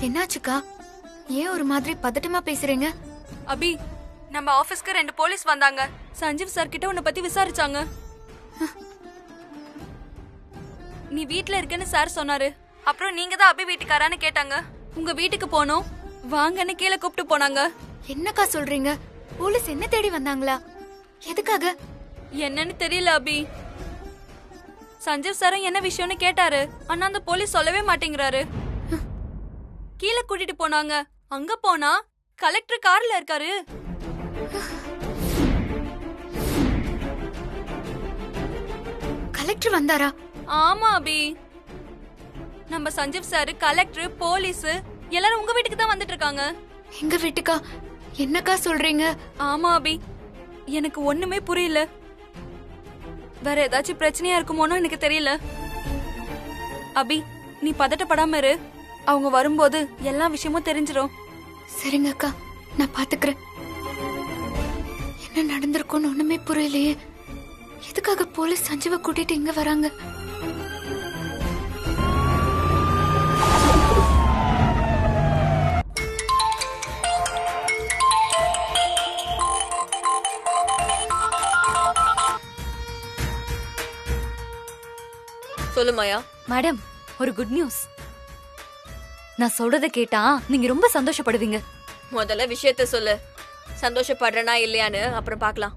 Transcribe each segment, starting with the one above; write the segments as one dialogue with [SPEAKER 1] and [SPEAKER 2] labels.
[SPEAKER 1] என்னாச்சுக்கா? ஏன் ஒரு மாதிரி பதட்டமா பேசுறீங்க?
[SPEAKER 2] அபி, நம்ம ஆபீஸ்க்கு 2 போலீஸ் வந்தாங்க. சஞ்சீவ் சார் கிட்ட உன்னை பத்தி விசாரிச்சாங்க. நீ வீட்ல இருக்கேன்னு சார் சொன்னாரு. அப்புறம் நீங்க தான் அபி வீட்டுக்காரான்னு கேட்டாங்க. உங்க வீட்டுக்கு போனோம், வாங்கன்னு கீழே கூப்பிட்டு போனாங்க.
[SPEAKER 1] என்னக்கா சொல்றீங்க? போலீஸ் என்ன தேடி வந்தாங்களா? எதுக்காக?
[SPEAKER 2] என்னன்னு தெரியல அபி. சஞ்சீவ் சாரும் என்ன விஷயம்னு கேட்டாரு. ஆனா அந்த போலீஸ் சொல்லவே மாட்டேங்கிறாரு. கீழே கூட்டிட்டு போனாங்க. அங்க போனா கலெக்டர் கார்ல இருக்காரு.
[SPEAKER 1] கலெக்டர் வந்தாரா?
[SPEAKER 2] ஆமா அபி. நம்ம சஞ்சீவ் சார், கலெக்டர், போலீஸ் எல்லாரும் உங்க வீட்டுக்கு தான் வந்துட்டு இருக்காங்க.
[SPEAKER 1] எங்க வீட்டுக்கா? என்னக்கா சொல்றீங்க?
[SPEAKER 2] ஆமா அபி, எனக்கு ஒண்ணுமே புரியல. வேற ஏதாச்சும் பிரச்சனையா இருக்குமோன்னு எனக்கு தெரியல. அபி, நீ பதட்டப்படாம இரு. அவங்க வரும்போது எல்லா விஷயமும் தெரிஞ்சிரும்.
[SPEAKER 1] சரிங்க அக்கா, நான் பாத்துக்கிறேன். என்ன நடந்திருக்கும்னு ஒண்ணுமே புரியலையே. எதுக்காக போலீஸ் சஞ்சீவ கூட்டிட்டு இங்க வராங்க?
[SPEAKER 3] சொல்லு மாயா.
[SPEAKER 4] மேடம், ஒரு குட் நியூஸ். நான் சொல்றத கேட்டா நீங்க ரொம்ப சந்தோஷப்படுவீங்க.
[SPEAKER 3] முதல்ல விஷயத்த சொல்லு. சந்தோஷப்படுறனா இல்லையான்னு அப்புறம் பார்க்கலாம்.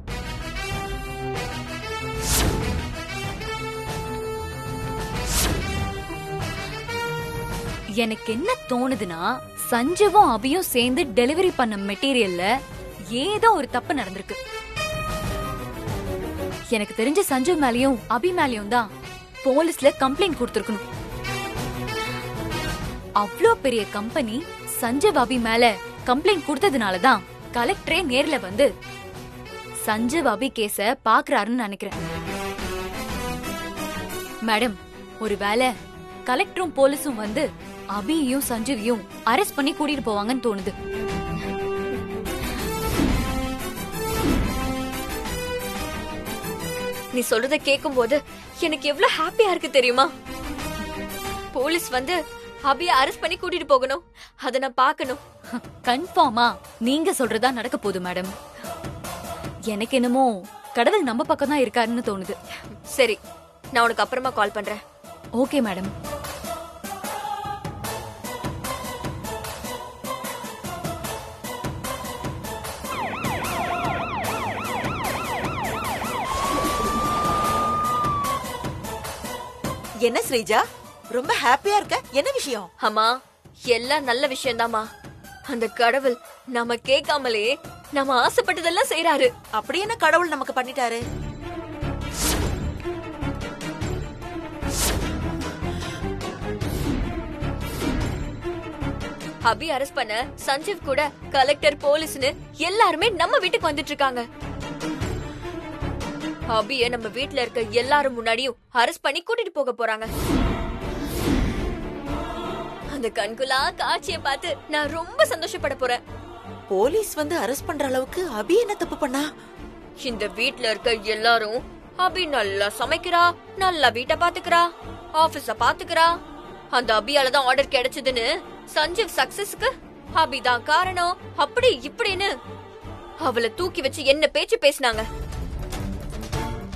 [SPEAKER 4] எனக்கு என்ன தோணுதுன்னா, சஞ்சீவும் அபியும் சேர்ந்து டெலிவரி பண்ண மெட்டீரியல்ல ஏதோ ஒரு தப்பு நடந்திருக்கு. எனக்கு தெரிஞ்ச சஞ்சீவ் மேலயும் அபி மேலயும் தான் போலீஸ்ல கம்ப்ளைண்ட் கொடுத்திருக்கணும். அவ்ளோ பெரிய கம்பெனி சஞ்சீவ் அபி மேல கம்ப்ளைண்ட் கொடுத்ததுனாலதான் கலெக்டரே நேர்ல வந்து சஞ்சீவ் அபி கேஸ பாக்குறாருன்னு நினைக்கிறேன். மேடம், ஒருவேளை கலெக்டரும் போலீஸும் வந்து அபியையும் சஞ்சீவையும் அரெஸ்ட் பண்ணி கூட்டிட்டு போவாங்கன்னு தோணுது.
[SPEAKER 3] நீ சொல்றத கேட்கும் போது எனக்கு எவ்வளவு ஹாப்பியா இருக்கு தெரியுமா? போலீஸ் வந்து அபிய அரெஸ்ட் பண்ணி கூட்டிட்டு போகணும். அத நான் பார்க்கணும்.
[SPEAKER 4] கன்ஃபார்மா நீங்க சொல்றதா நடக்க போகுது மேடம். எனக்கு என்னமோ கடவுள் நம்ம பக்கம் தான் இருக்காருன்னு தோணுது.
[SPEAKER 3] சரி, நான் உனக்கு அப்புறமா கால் பண்றேன்.
[SPEAKER 4] Okay madam.
[SPEAKER 5] என்ன ஸ்ரீஜா, ரொம்ப ஹாப்பியா இருக்க? என்ன விஷயம்?
[SPEAKER 3] அம்மா, எல்லாம் நல்ல விஷயம்தாம்மா. அந்த கடவுள் நாம கேட்காமலே நாம ஆசைப்பட்டதெல்லாம் செய்யறாரு.
[SPEAKER 5] அப்படி என்ன கடவுள் நமக்கு பண்ணிட்டாரு?
[SPEAKER 3] அபி அரெஸ்ட் பண்ண சஞ்சீவ் கூட கலெக்டர், போலீஸ்னு எல்லாருமே நம்ம வீட்டுக்கு வந்துட்டு இருக்காங்க. அபிய நம்ம வீட்ல இருக்க எல்லாரும் முன்னாடியும் அரெஸ்ட் பண்ணி கூட்டிட்டு போக போறாங்க. அந்த கண்குலா காட்சியை பார்த்து நான் ரொம்ப சந்தோஷப்பட போறேன்.
[SPEAKER 5] போலீஸ் வந்து அரெஸ்ட் பண்ற அளவுக்கு அபி என்ன தப்பு பண்ணா?
[SPEAKER 3] இந்த வீட்ல இருக்க எல்லாரும் அபி நல்லா சமைக்கிறா, நல்லா வீட்டை பாத்துக்கிறா, ஆபீஸ பாத்துக்கிறா, அந்த அபியால தான் ஆர்டர் கிடைச்சதுன்னு சஞ்சீவ் சக்சஸ்க்கு அபி தான் காரணம், அப்படி இப்படின்னு அவளை தூக்கி வச்சு என்ன பேச்சு பேசினாங்க.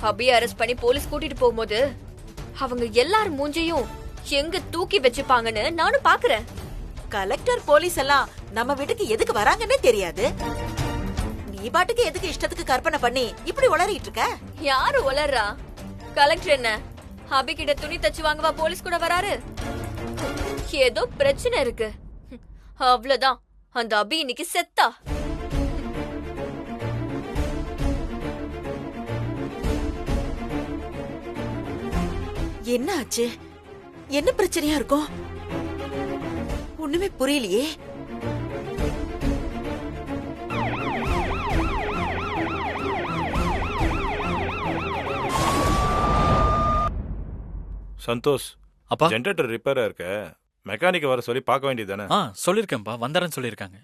[SPEAKER 3] அபிய அரெஸ்ட் பண்ணி போலீஸ் கூட்டிட்டு போகும்போது அவங்க எல்லாரும் மூஞ்சையும் எங்க தூக்கி வச்சுப்பாங்கன்னு நானும் பாக்குறேன்.
[SPEAKER 5] கலெக்டர், போலீஸ் எல்லாம் நம்ம வீட்டுக்கு எதுக்கு வராங்கன்னே தெரியாது. நீ பாட்டுக்கு எதுக்கு இஷ்டத்துக்கு கற்பனை பண்ணி இப்படி உளறிட்டு இருக்க?
[SPEAKER 3] யாரு உளறா? கலெக்டர் என்ன அபி கிட்ட துணி தச்சு வாங்கவா போலீஸ் கூட வராரு? ஏதோ பிரச்சனை இருக்கு, அவ்வளவுதான். அந்த அபி இன்னைக்கு செத்தா.
[SPEAKER 5] என்ன ஆச்சு? என்ன பிரச்சனையா இருக்கும்? ஒண்ணுமே புரியலையே.
[SPEAKER 6] சந்தோஷ்,
[SPEAKER 7] அப்பா,
[SPEAKER 6] ஜெனரேட்டர் ரிப்பேரா இருக்க, மெக்கானிக் வர சொல்லி பார்க்க வேண்டியதானே?
[SPEAKER 7] சொல்லிருக்கேன்ப்பா, வந்தாரன்னு சொல்லிருக்காங்க.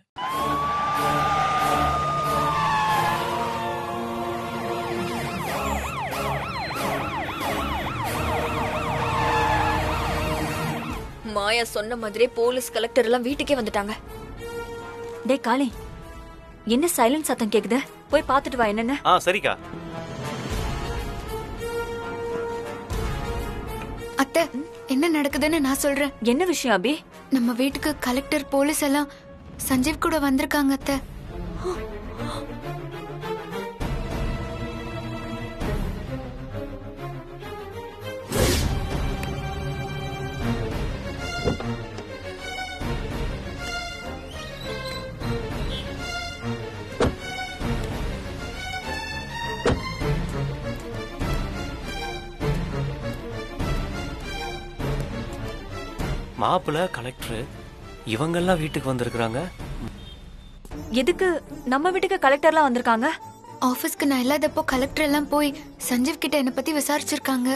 [SPEAKER 3] மாயா மாயா சொன்ன மாதிரி போலீஸ் கலெக்டர் எல்லாம் வீட்டுக்கே வந்துட்டாங்க.
[SPEAKER 4] டேய் காளி, என்ன சைலண்ட் சத்தம் கேக்குது? போய் பாத்துட்டு வா என்னன்னு.
[SPEAKER 8] சரிக்கா.
[SPEAKER 1] அத்தை, என்ன நடக்குதுன்னு நான் சொல்றேன்.
[SPEAKER 4] என்ன விஷயம் அபி?
[SPEAKER 1] நம்ம வீட்டுக்கு கலெக்டர் போலீஸ் எல்லாம் சஞ்சீவ் கூட வந்திருக்காங்க அத்தை.
[SPEAKER 8] மாப்பிள்ள கலெக்டர் இவங்கெல்லாம் வீட்டுக்கு வந்திருக்கிறாங்க.
[SPEAKER 4] எதுக்கு நம்ம வீட்டுக்கு கலெக்டர்லாம் வந்திருக்காங்க?
[SPEAKER 1] ஆபீஸ்க்கு நான் இல்லாதப்போ கலெக்டர் எல்லாம் போய் சஞ்சீவ் கிட்ட என்ன பத்தி விசாரிச்சிருக்காங்க.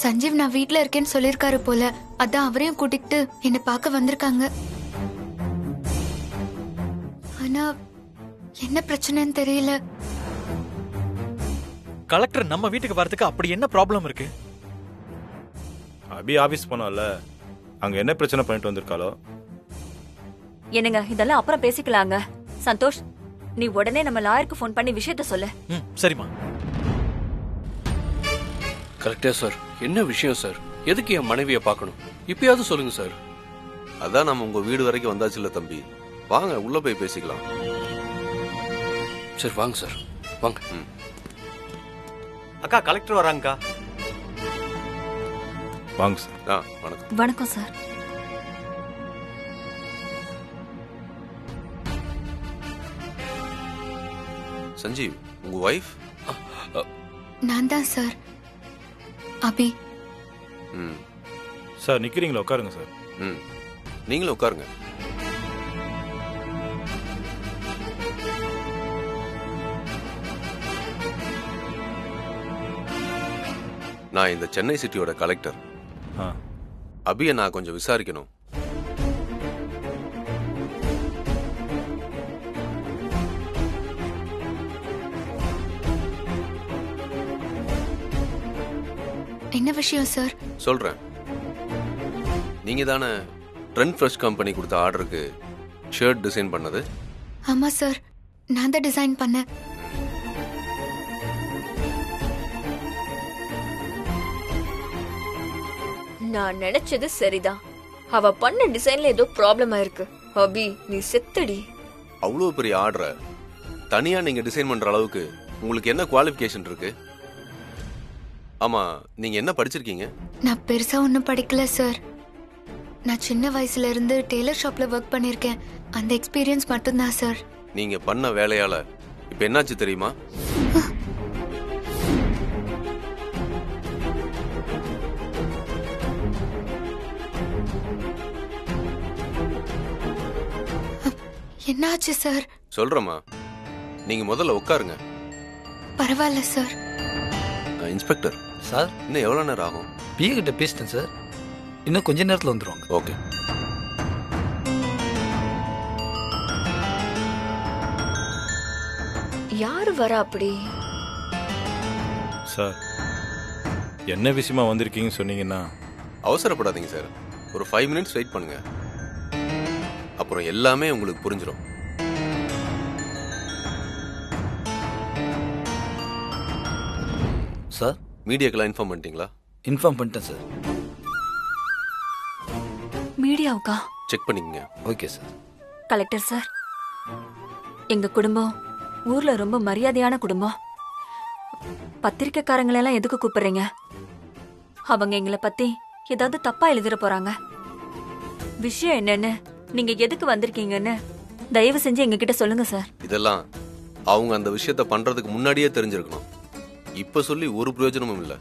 [SPEAKER 1] சஞ்சீவ் நான் வீட்ல இருக்கேன்னு சொல்லிருக்காரு போல, அதான் அவரையும் கூட்டிட்டு என்ன பார்க்க வந்திருக்காங்க. ஆனா என்ன பிரச்சனைன்னு தெரியல.
[SPEAKER 7] கலெக்டர் நம்ம வீட்டுக்கு வரதுக்கு அப்படி என்ன ப்ராப்ளம் இருக்கு?
[SPEAKER 6] அபி ஆபீஸ் போனால, அங்க என்ன பிரச்சனை பண்ணிட்டு வந்திருக்காளோ.
[SPEAKER 4] என்னங்க இதெல்லாம் அப்புறம் பேசிக்கலாங்க. சந்தோஷ், நீ உடனே நம்ம லாயருக்கு ஃபோன் பண்ணி விஷயத்த சொல்லு.
[SPEAKER 7] சரிம்மா.
[SPEAKER 9] கரெக்டா சார். என்ன விஷயம் சார்? எதுக்கு என் மனைவியை பார்க்கணும்? இப்பயாவது சொல்லுங்க சார்.
[SPEAKER 10] அதான் நம்ம உங்க வீடு வரைக்கும் வந்தாச்சுல்ல தம்பி, வாங்க உள்ள போய் பேசிக்கலாம்.
[SPEAKER 9] சரி வாங்க சார், வாங்க.
[SPEAKER 8] அக்கா கலெக்டர் வராங்கக்கா.
[SPEAKER 6] வாங்க சார்.
[SPEAKER 10] வணக்கம்.
[SPEAKER 4] வணக்கம் சார்.
[SPEAKER 10] சஞ்சீவ், உங்க வைஃப்?
[SPEAKER 1] நான் தான் சார், அபி.
[SPEAKER 6] சார் நிக்கிறீங்களா? உட்காருங்க சார்.
[SPEAKER 10] நீங்களும் உட்காருங்க. நான் இந்த சென்னை சிட்டியோட கலெக்டர். அபியை நான் கொஞ்சம் விசாரிக்கணும்.
[SPEAKER 1] என்ன விஷயம் சார்?
[SPEAKER 10] சொல்றேன். நீங்க தானே ட்ரெண்ட் ஃப்ரெஷ் கம்பெனி கொடுத்த ஆர்டருக்கு ஷர்ட் டிசைன் பண்ணது?
[SPEAKER 1] ஆமா சார், நான் தான் டிசைன் பண்ணேன்.
[SPEAKER 3] நான் நினைச்சது சரிதான். அவ பண்ண டிசைன்ல ஏதோ ப்ராப்ளம் ஆயிருக்கு. அபி நீ செத்தடி.
[SPEAKER 10] அவ்வளவு பெரிய ஆர்டரை தனியா நீங்க டிசைன் பண்ற அளவுக்கு உங்களுக்கு என்ன குவாலிஃபிகேஷன் இருக்கு? ஆமா, நீங்க என்ன படிச்சிருக்கீங்க?
[SPEAKER 1] நான் பெருசா ஒன்றும் படிக்கல சார். நான் சின்ன வயசுல இருந்து டெய்லர் ஷாப்ல ஒர்க் பண்ணிருக்கேன். அந்த எக்ஸ்பீரியன்ஸ் மட்டும்தான் சார்.
[SPEAKER 10] நீங்க பண்ண வேலையால இப்ப என்னாச்சு தெரியுமா?
[SPEAKER 1] என்னாச்சு சார்?
[SPEAKER 10] சொல்றேம்மா, நீங்க முதல்ல உட்காருங்க.
[SPEAKER 1] பரவாயில்ல சார்.
[SPEAKER 10] இன்ஸ்பெக்டர்
[SPEAKER 11] சார்,
[SPEAKER 10] இன்னும் எவ்வளவு நேரம் ஆகும்?
[SPEAKER 11] பிஏ கிட்ட பேசிட்டேன் சார், இன்னும் கொஞ்ச நேரத்தில் வந்துருவாங்க.
[SPEAKER 10] ஓகே.
[SPEAKER 3] யாரு வரா அப்படி?
[SPEAKER 6] சார், என்ன விஷயமா வந்திருக்கீங்கன்னு சொன்னீங்கன்னா?
[SPEAKER 10] அவசரப்படாதீங்க சார், ஒரு 5 மினிட்ஸ் வெயிட் பண்ணுங்க, அப்புறம் எல்லாமே உங்களுக்கு புரிஞ்சிடும்.
[SPEAKER 11] சார்,
[SPEAKER 10] மீடியாக்கெல்லாம் இன்ஃபார்ம் பண்ணிட்டீங்களா?
[SPEAKER 11] இன்ஃபார்ம் பண்ணிட்டேன் சார்.
[SPEAKER 4] மீடியாவுக்கா?
[SPEAKER 10] செக் பண்ணிக்கங்க.
[SPEAKER 11] Okay sir.
[SPEAKER 4] கலெக்டர் சார், எங்க குடும்பம் ஊர்ல ரொம்ப மரியாதையான குடும்பம். பத்திரிக்கைக்காரங்களெல்லாம் எதுக்கு கூப்பிடுறீங்க? அவங்க எங்களை பத்தி ஏதாவது தப்பா எழுதிட போறாங்க. விஷயம் என்னன்னு, நீங்க எதுக்கு வந்திருக்கீங்கன்னு தயவு செஞ்சு எங்க கிட்ட சொல்லுங்க சார்.
[SPEAKER 10] இதெல்லாம் அவங்க அந்த விஷயத்த பண்றதுக்கு முன்னாடியே தெரிஞ்சிருக்கணும். இப்ப சொல்லி ஒரு பிரயோஜனமும் இல்ல.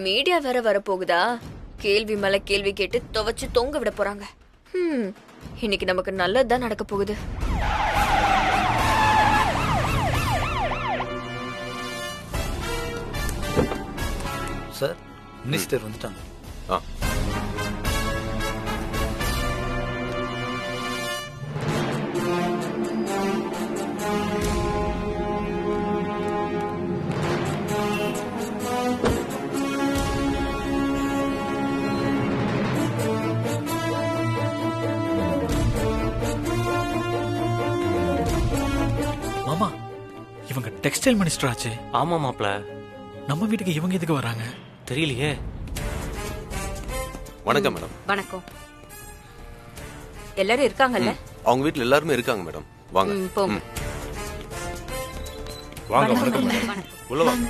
[SPEAKER 3] மீடியா வேற வரப்போகுதா? கேள்வி மேல கேள்வி கேட்டு துவச்சு தொங்க விட போறாங்க. இன்னைக்கு நமக்கு நல்லதுதான் நடக்க போகுது.
[SPEAKER 11] சார், மினிஸ்டர் வந்துட்டாங்க.
[SPEAKER 7] இவங்க டெக்ஸ்டைல் மினிஸ்டர் ஆச்சு.
[SPEAKER 8] ஆமா மாப்ள.
[SPEAKER 7] நம்ம வீட்டுக்கு இவங்க எதுக்கு வராங்க
[SPEAKER 8] தெரியலையே.
[SPEAKER 10] வணக்கம் மேடம்.
[SPEAKER 4] வணக்கம். எல்லாரும் இருக்காங்கல்ல?
[SPEAKER 10] அவங்க வீட்ல எல்லாருமே இருக்காங்க மேடம். வாங்க.
[SPEAKER 4] போங்க.
[SPEAKER 6] வாங்க. வணக்கம் மேடம். உள்ள வாங்க.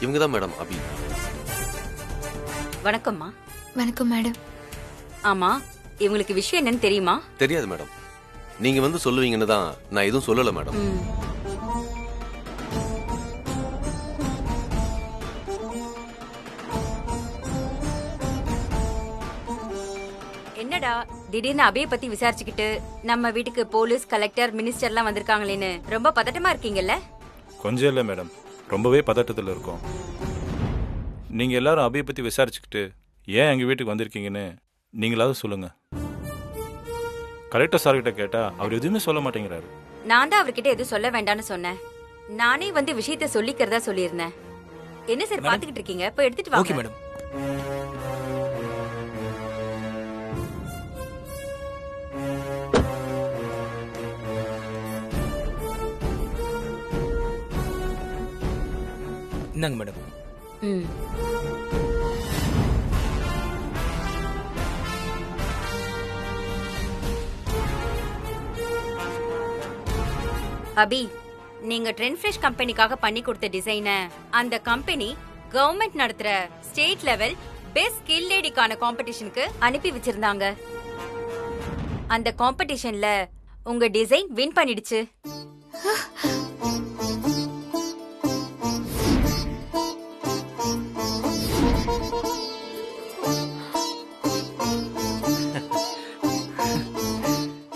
[SPEAKER 10] இவங்க தான் மேடம் அபி.
[SPEAKER 4] வணக்கம்மா.
[SPEAKER 1] வணக்கம் மேடம்.
[SPEAKER 4] ஆமா, இவங்களுக்கு விஷயம் என்னன்னு தெரியுமா?
[SPEAKER 10] தெரியாது மேடம். நீங்க வந்து சொல்லுவீங்கன்னு தான் நான் எதுவும் சொல்லல மேடம்.
[SPEAKER 4] என்னடா திடீர்னு அபியை பத்தி விசாரிச்சுக்கிட்டு நம்ம வீட்டுக்கு போலீஸ், கலெக்டர், மினிஸ்டர்லாம் வந்திருக்காங்களேன்னு ரொம்ப பதட்டமா இருக்கீங்கல்ல?
[SPEAKER 6] கொஞ்சம் இல்லை மேடம், ரொம்பவே பதட்டத்தில் இருக்கோம். நீங்கள் எல்லாரும் அபியை பற்றி விசாரிச்சுக்கிட்டு ஏன் எங்கள் வீட்டுக்கு வந்திருக்கீங்கன்னு நீங்களாவது சொல்லுங்க. கலெக்டர் சார்கிட்ட கேட்டால் அவர் எதுவுமே சொல்ல மாட்டேங்கிறாரு.
[SPEAKER 4] நான் தான் அவர்கிட்ட எதுவும் சொல்ல வேண்டாம்னு சொன்னேன். நானே வந்து விஷயத்த சொல்லிக்கிறதா சொல்லியிருந்தேன். என்ன சார் பாத்துக்கிட்டு இருக்கீங்க? போய் எடுத்துட்டு வாங்க.
[SPEAKER 7] Okay madam. இந்தாங்க மேடம்.
[SPEAKER 4] அபி, நீங்க ட்ரெண்ட் ஃப்ரெஷ் கம்பெனிக்காக பண்ணி கொடுத்த டிசைனை அந்த கம்பெனி கவர்மெண்ட் நடத்துற ஸ்டேட் லெவல் பெஸ்ட் ஸ்கில் லேடிக்கான காம்படிஷனுக்கு அனுப்பி வச்சிருந்தாங்க. அந்த காம்படிஷன்ல உங்க டிசைன் வின் பண்ணிடுச்சு.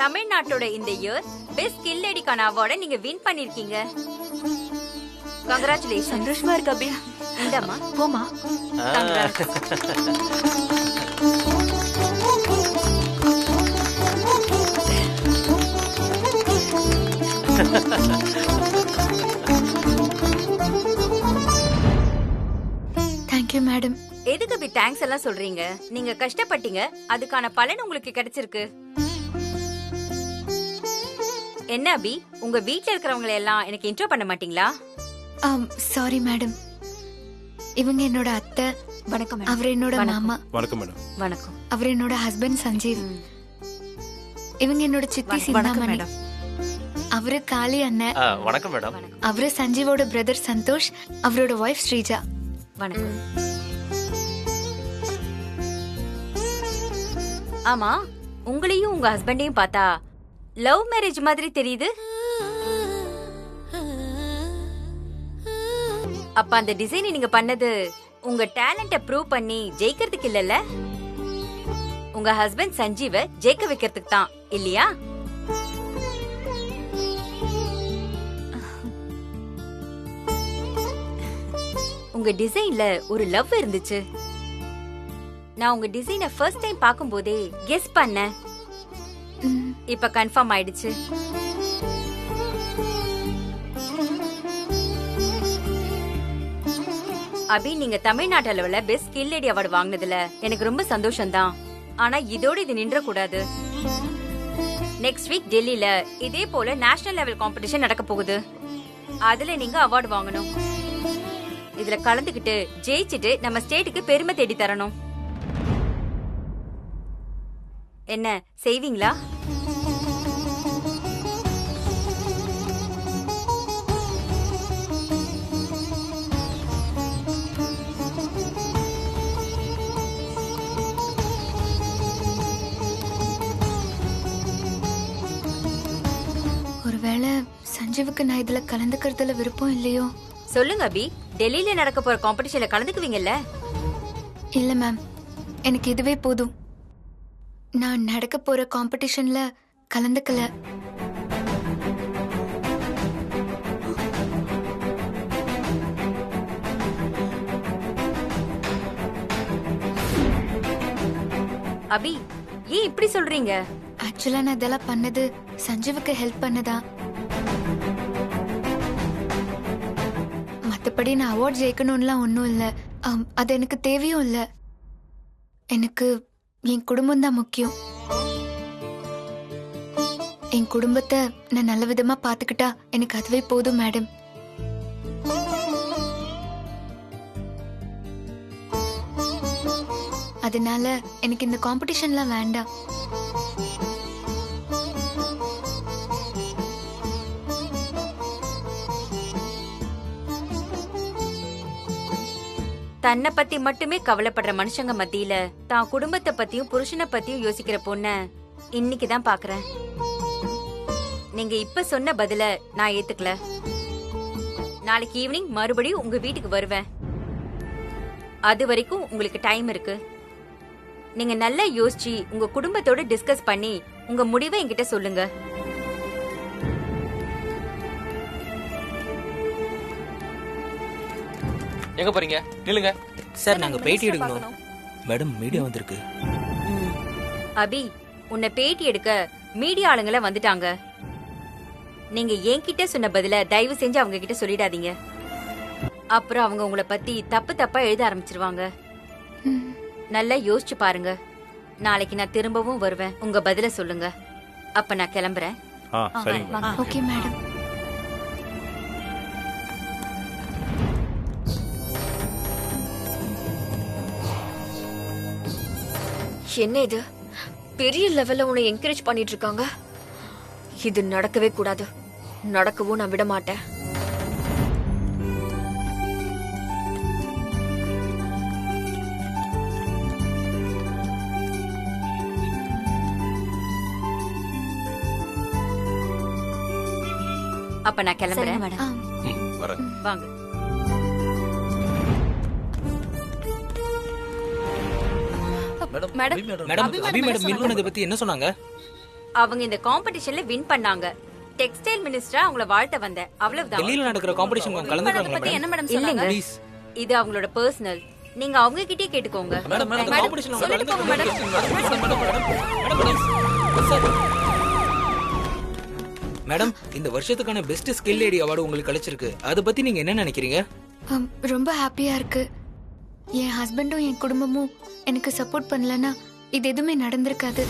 [SPEAKER 4] தமிழ்நாட்டோட இந்த இயர் பெஸ்ட் ஸ்கில் லேடிக்கான அவார்டை நீங்க வின் பண்ணிருக்கீங்க. கங்க்ராச்சுலேஷன்.
[SPEAKER 2] சந்தோஷமா இருக்கு அபி.
[SPEAKER 4] இந்தம்மா
[SPEAKER 1] போமா. Thank you madam.
[SPEAKER 4] எதுக்கு அபி தேங்க்ஸ் எல்லாம் சொல்றீங்க? நீங்க கஷ்டப்பட்டீங்க, அதுக்கான பலன் உங்களுக்கு கிடைச்சிருக்கு. என்ன அபி, உங்க வீட்ல இருக்கிறவங்களை எல்லாம் எனக்கு இன்ட்ரோ பண்ண மாட்டீங்களா?
[SPEAKER 1] Sorry madam. இவங்க என்னோட அத்தை.
[SPEAKER 4] வணக்கம்.
[SPEAKER 1] அவர் என்னோட மாமா.
[SPEAKER 6] வணக்கம் மேடம்.
[SPEAKER 4] வணக்கம்.
[SPEAKER 1] அவர் என்னோட ஹஸ்பண்ட் சஞ்சீவ். இவங்க என்னோட சித்தி சிந்தாமணி. அவரு காளி அண்ணன்.
[SPEAKER 8] வணக்கம் மேடம்.
[SPEAKER 1] அவரு சஞ்சீவோட பிரதர் சந்தோஷ், அவரோட ஒய்ஃப் ஸ்ரீஜா.
[SPEAKER 4] வணக்கம். ஆமா, உங்களையும் உங்க ஹஸ்பண்டையும் பார்த்தா லவ் மேரேஜ் மாதிரி தெரியுது. அப்ப அந்த டிசைனை நீங்க பண்ணது உங்க டேலண்ட ப்ரூவ் பண்ணி ஜெயிக்கிறதுக்கு இல்லல்ல, உங்க ஹஸ்பண்ட் சஞ்சீவ ஜெயிக்க வைக்கிறதுக்கு தான் இல்லையா? உங்க டிசைன்ல ஒரு லவ் இருந்துச்சு. நான் உங்க டிசைனை ஃபர்ஸ்ட் டைம் பாக்கும்போதே கெஸ் பண்ணேன். இப்ப கன்ஃபார்ம் ஆயிடுச்சு. அபி, நீங்க தமிழ்நாட்டு அளவுல பெஸ்ட் ஸ்கில் லேடி அவார்டு வாங்கினதுல எனக்கு ரொம்ப சந்தோஷம் தான். ஆனா இதோட இது நின்ற கூடாது. நெக்ஸ்ட் வீக் டெல்லியில இதே போல நேஷனல் லெவல் காம்படிஷன் நடக்க போகுது. அதுல நீங்க அவார்டு வாங்கணும். இதுல கலந்துக்கிட்டு ஜெயிச்சிட்டு நம்ம ஸ்டேட்டுக்கு பெருமை தேடி தரணும். என்ன செய்வீங்களா?
[SPEAKER 1] ஒருவேளை சஞ்சீவுக்கு நான் இதுல கலந்துக்கிறதுல விருப்பம் இல்லையோ?
[SPEAKER 4] சொல்லுங்க அபி, டெல்லியில நடக்க போற காம்படிஷன்ல கலந்துக்குவீங்கல்ல?
[SPEAKER 1] இல்ல மேம், எனக்கு இதுவே போதும். நான் நடக்க போற காம்படிஷன்ல கலந்துக்கல.
[SPEAKER 4] அபி, ஏன் இப்படி சொல்றீங்க?
[SPEAKER 1] ஆக்சுவலா நான் இதெல்லாம் பண்ணது சஞ்சீவுக்கு ஹெல்ப் பண்ணதா. மத்தபடி நான் அவார்ட் ஜெயிக்கணும்லாம் ஒன்றும் இல்லை. அது எனக்கு தேவையும் இல்லை. எனக்கு என் குடும்பம் தான் முக்கியம். என் குடும்பத்தை நான் நல்ல விதமா பாத்துக்கிட்டா எனக்கு அதுவே போதும் மேடம். அதனால எனக்கு இந்த காம்படிஷன்லாம் வேண்டாம்.
[SPEAKER 4] தன்னை பத்தி மட்டுமே கவலைப்படுற மனுஷங்க மத்தியில தான் குடும்பத்தை பத்தியும் புருஷனை பத்தியும் யோசிக்கிற பொண்ண இன்னைக்கு தான் பாக்குறேன். நீங்க இப்ப சொன்ன பதில நான் ஏத்துக்கல. நாளைக்கு ஈவினிங் மறுபடியும் உங்க வீட்டுக்கு வருவேன். அது வரைக்கும் உங்களுக்கு டைம் இருக்கு. நீங்க நல்லா யோசிச்சு உங்க குடும்பத்தோட டிஸ்கஸ் பண்ணி உங்க முடிவை என்கிட்ட சொல்லுங்க.
[SPEAKER 12] எங்க போறீங்க? நில்லுங்க.
[SPEAKER 7] சார் நாங்க பேட்டி எடுக்கணும். மேடம் மீடியா வந்திருக்கு.
[SPEAKER 4] அபி, உன்னை பேட்டி எடுக்க மீடியா ஆளுங்கள வந்துட்டாங்க. நீங்க என்கிட்ட சொன்ன பதில தயவு செஞ்சு அவங்க கிட்ட சொல்லிடாதீங்க. அப்புறம் அவங்க உங்களை பத்தி தப்பு தப்பா எழுத ஆரம்பிச்சிருவாங்க. நல்லா யோசிச்சு பாருங்க. நாளைக்கு நான் திரும்பவும் வருவேன். உங்க பதில சொல்லுங்க. அப்ப நான் கிளம்புறேன்.
[SPEAKER 1] Okay madam.
[SPEAKER 3] என்ன இது? பெரிய லெவல்ல உன்னை என்கரேஜ் பண்ணிட்டு இருக்காங்க. இது நடக்கவே கூடாது. நடக்கவும் நான் விட மாட்டேன்.
[SPEAKER 4] அப்ப நான் கிளம்புறேன். வாங்க.
[SPEAKER 7] மேடம் அபி மேடம் வின் பண்ணதை பத்தி என்ன சொன்னாங்க?
[SPEAKER 4] அவங்க இந்த காம்படிஷன்ல வின் பண்ணாங்க. டெக்ஸ்டைல் மினிஸ்டரா அவங்கள வாழ்த்த வந்தேன். அவ்வளவுதான்.
[SPEAKER 7] டெல்லியில நடக்கிற காம்படிஷன் கலந்துக்கறாங்க மேடம்.
[SPEAKER 2] என்ன மேடம் சொன்னாங்க?
[SPEAKER 7] ப்ளீஸ்.
[SPEAKER 4] இது அவங்களோட பர்சனல். நீங்க அவங்க கிட்டே கேட்டுக்கோங்க.
[SPEAKER 7] மேடம் காம்படிஷன்ல
[SPEAKER 2] சொல்லிட்டு போங்க
[SPEAKER 7] மேடம், இந்த வருஷத்துக்கான பெஸ்ட் ஸ்கில் லேடி அவார்டு உங்களுக்கு கிடைச்சிருக்கு. அத பத்தி நீங்க என்ன நினைக்கிறீங்க?
[SPEAKER 1] ரொம்ப ஹாப்பியா இருக்கு. என் ஹஸ்பண்டும் என் குடும்பமும் எனக்கு சப்போர்ட் பண்ணலன்னா இது எதுவுமே நடந்திருக்காது.